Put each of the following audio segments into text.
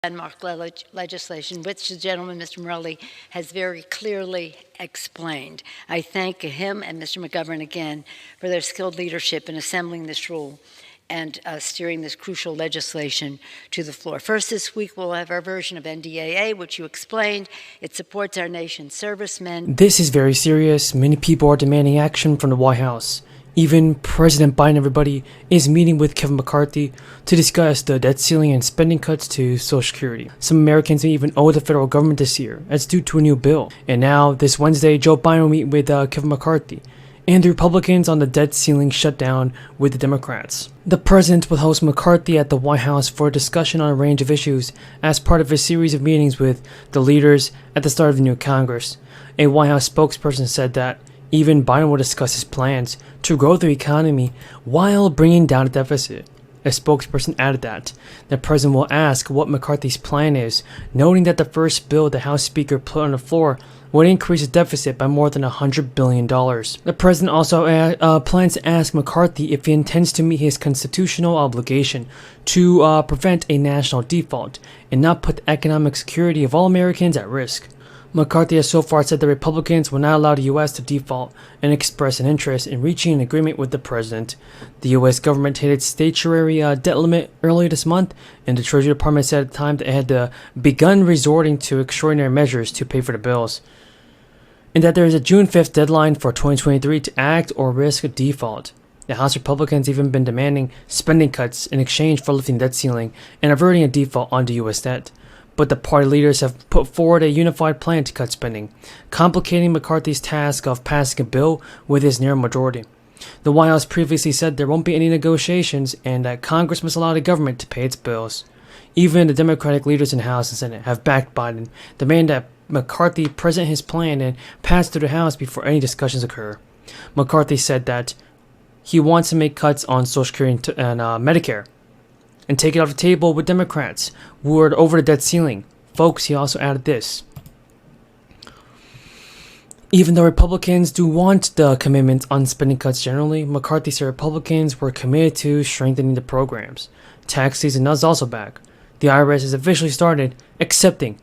landmark legislation, which the gentleman, Mr. Morelli, has very clearly explained. I thank him and Mr. McGovern again for their skilled leadership in assembling this rule and steering this crucial legislation to the floor. First this week, we'll have our version of NDAA, which you explained. It supports our nation's servicemen. This is very serious. Many people are demanding action from the White House. Even President Biden, everybody, is meeting with Kevin McCarthy to discuss the debt ceiling and spending cuts to Social Security. Some Americans may even owe the federal government this year, as due to a new bill. And now, this Wednesday, Joe Biden will meet with Kevin McCarthy and the Republicans on the debt ceiling shutdown with the Democrats. The president will host McCarthy at the White House for a discussion on a range of issues as part of a series of meetings with the leaders at the start of the new Congress. A White House spokesperson said that even Biden will discuss his plans to grow the economy while bringing down the deficit. A spokesperson added that the president will ask what McCarthy's plan is, noting that the first bill the House Speaker put on the floor would increase the deficit by more than $100 billion. The president also plans to ask McCarthy if he intends to meet his constitutional obligation to prevent a national default and not put the economic security of all Americans at risk. McCarthy has so far said the Republicans will not allow the U.S. to default and express an interest in reaching an agreement with the president. The U.S. government hit its statutory debt limit earlier this month, and the Treasury Department said at the time that it had begun resorting to extraordinary measures to pay for the bills, and that there is a June 5th deadline for 2023 to act or risk a default. The House Republicans even been demanding spending cuts in exchange for lifting the debt ceiling and averting a default on the U.S. debt. But the party leaders have put forward a unified plan to cut spending, complicating McCarthy's task of passing a bill with his narrow majority. The White House previously said there won't be any negotiations and that Congress must allow the government to pay its bills. Even the Democratic leaders in the House and Senate have backed Biden, demanding that McCarthy present his plan and pass through the House before any discussions occur. McCarthy said that he wants to make cuts on Social Security and Medicare, and take it off the table with Democrats who are over the debt ceiling. Folks, he also added this. Even though Republicans do want the commitment on spending cuts generally, McCarthy said Republicans were committed to strengthening the programs. Tax season is also back. The IRS has officially started accepting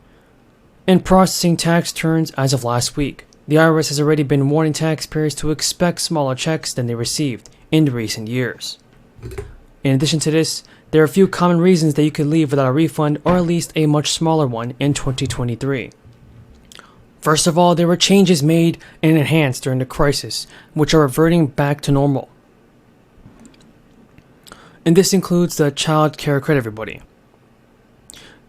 and processing tax returns as of last week. The IRS has already been warning taxpayers to expect smaller checks than they received in recent years. In addition to this, there are a few common reasons that you could leave without a refund, or at least a much smaller one, in 2023. First of all, there were changes made and enhanced during the crisis, which are reverting back to normal. And this includes the child care credit, everybody.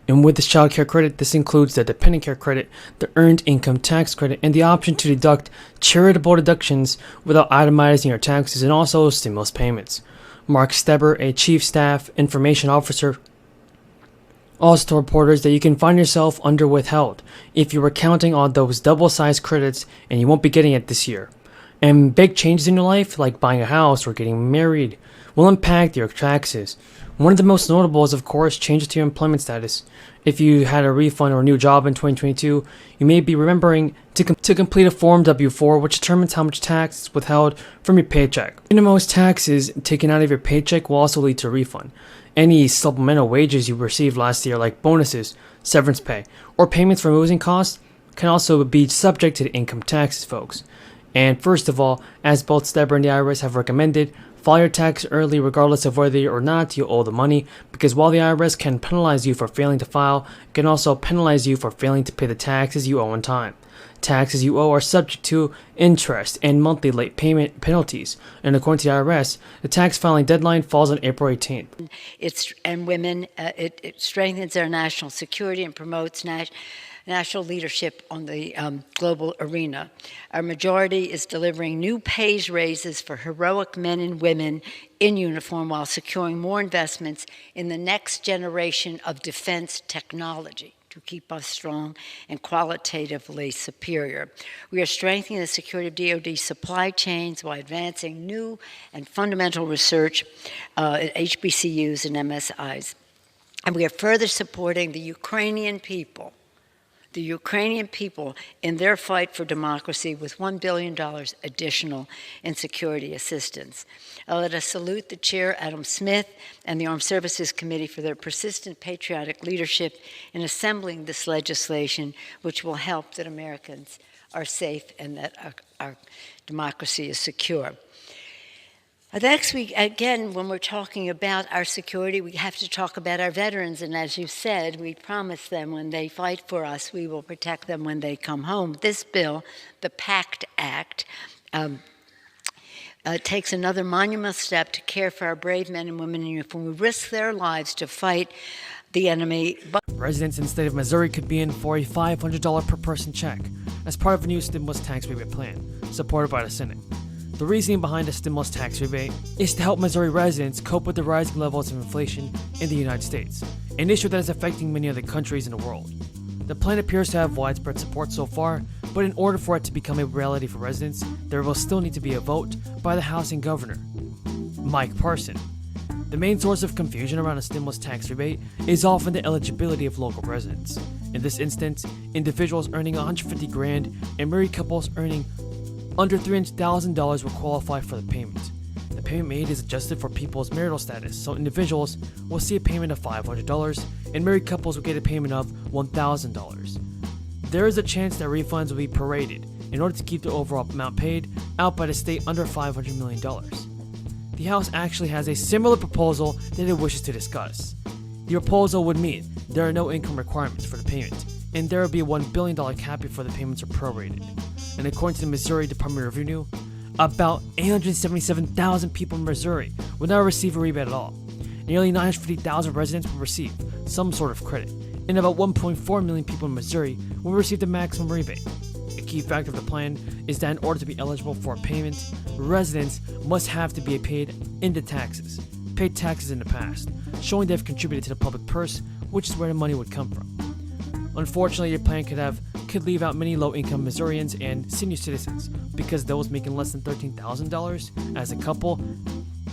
And with this child care credit, this includes the dependent care credit, the earned income tax credit, and the option to deduct charitable deductions without itemizing your taxes, and also stimulus payments. Mark Steber, a Chief Staff Information Officer, also told reporters that you can find yourself under withheld if you were counting on those double-sized credits and you won't be getting it this year. And big changes in your life, like buying a house or getting married, will impact your taxes. One of the most notable is, of course, changes to your employment status. If you had a refund or a new job in 2022, you may be remembering to complete a Form W-4, which determines how much tax is withheld from your paycheck. And the most taxes taken out of your paycheck will also lead to a refund. Any supplemental wages you received last year, like bonuses, severance pay, or payments for moving costs, can also be subject to the income taxes, folks. And first of all, as both Steber and the IRS have recommended, file your tax early regardless of whether or not you owe the money, because while the IRS can penalize you for failing to file, it can also penalize you for failing to pay the taxes you owe on time. Taxes you owe are subject to interest and monthly late payment penalties, and according to the IRS, the tax filing deadline falls on April 18th. It strengthens our national security and promotes national leadership on the global arena. Our majority is delivering new pay raises for heroic men and women in uniform while securing more investments in the next generation of defense technology to keep us strong and qualitatively superior. We are strengthening the security of DoD supply chains while advancing new and fundamental research at HBCUs and MSIs. And we are further supporting the Ukrainian people the Ukrainian people in their fight for democracy with $1 billion additional in security assistance. Let us salute the Chair, Adam Smith, and the Armed Services Committee for their persistent patriotic leadership in assembling this legislation, which will help that Americans are safe and that our democracy is secure. Next week, again, when we're talking about our security, we have to talk about our veterans. And as you said, we promise them when they fight for us, we will protect them when they come home. This bill, the PACT Act, takes another monumental step to care for our brave men and women in uniform who risk their lives to fight the enemy. Residents in the state of Missouri could be in for a $500 per person check as part of a new stimulus tax rebate plan, supported by the Senate. The reasoning behind the stimulus tax rebate is to help Missouri residents cope with the rising levels of inflation in the United States, an issue that is affecting many other countries in the world. The plan appears to have widespread support so far, but in order for it to become a reality for residents, there will still need to be a vote by the housing governor, Mike Parson. The main source of confusion around a stimulus tax rebate is often the eligibility of local residents. In this instance, individuals earning $150,000 and married couples earning under $300,000 will qualify for the payment. The payment made is adjusted for people's marital status, so individuals will see a payment of $500 and married couples will get a payment of $1,000. There is a chance that refunds will be prorated in order to keep the overall amount paid out by the state under $500 million. The House actually has a similar proposal that it wishes to discuss. The proposal would mean there are no income requirements for the payment, and there would be a $1 billion cap before the payments are prorated. And according to the Missouri Department of Revenue, about 877,000 people in Missouri will not receive a rebate at all. Nearly 950,000 residents will receive some sort of credit, and about 1.4 million people in Missouri will receive the maximum rebate. A key factor of the plan is that in order to be eligible for a payment, residents must have to be paid in the taxes in the past, showing they've contributed to the public purse, which is where the money would come from. Unfortunately, your plan could leave out many low-income Missourians and senior citizens, because those making less than $13,000 as a couple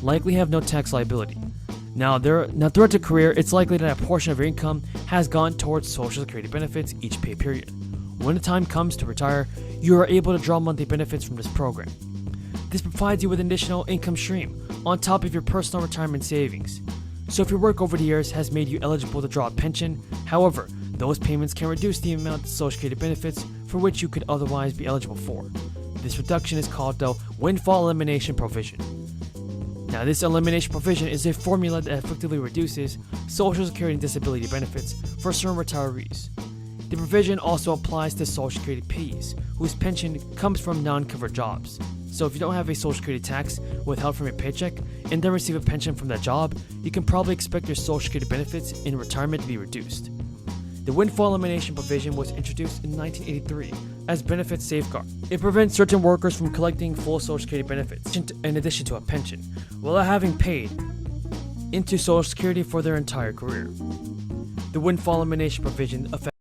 likely have no tax liability. Now throughout your career, it's likely that a portion of your income has gone towards Social Security benefits each pay period. When the time comes to retire, you are able to draw monthly benefits from this program. This provides you with an additional income stream on top of your personal retirement savings. So if your work over the years has made you eligible to draw a pension, however, those payments can reduce the amount of Social Security benefits for which you could otherwise be eligible for. This reduction is called the windfall elimination provision. Now, this elimination provision is a formula that effectively reduces Social Security and disability benefits for certain retirees. The provision also applies to Social Security payees whose pension comes from non-covered jobs. So if you don't have a Social Security tax withheld from your paycheck and then receive a pension from that job, you can probably expect your Social Security benefits in retirement to be reduced. The windfall elimination provision was introduced in 1983 as benefit safeguard. It prevents certain workers from collecting full Social Security benefits in addition to a pension, while having paid into Social Security for their entire career. The windfall elimination provision affects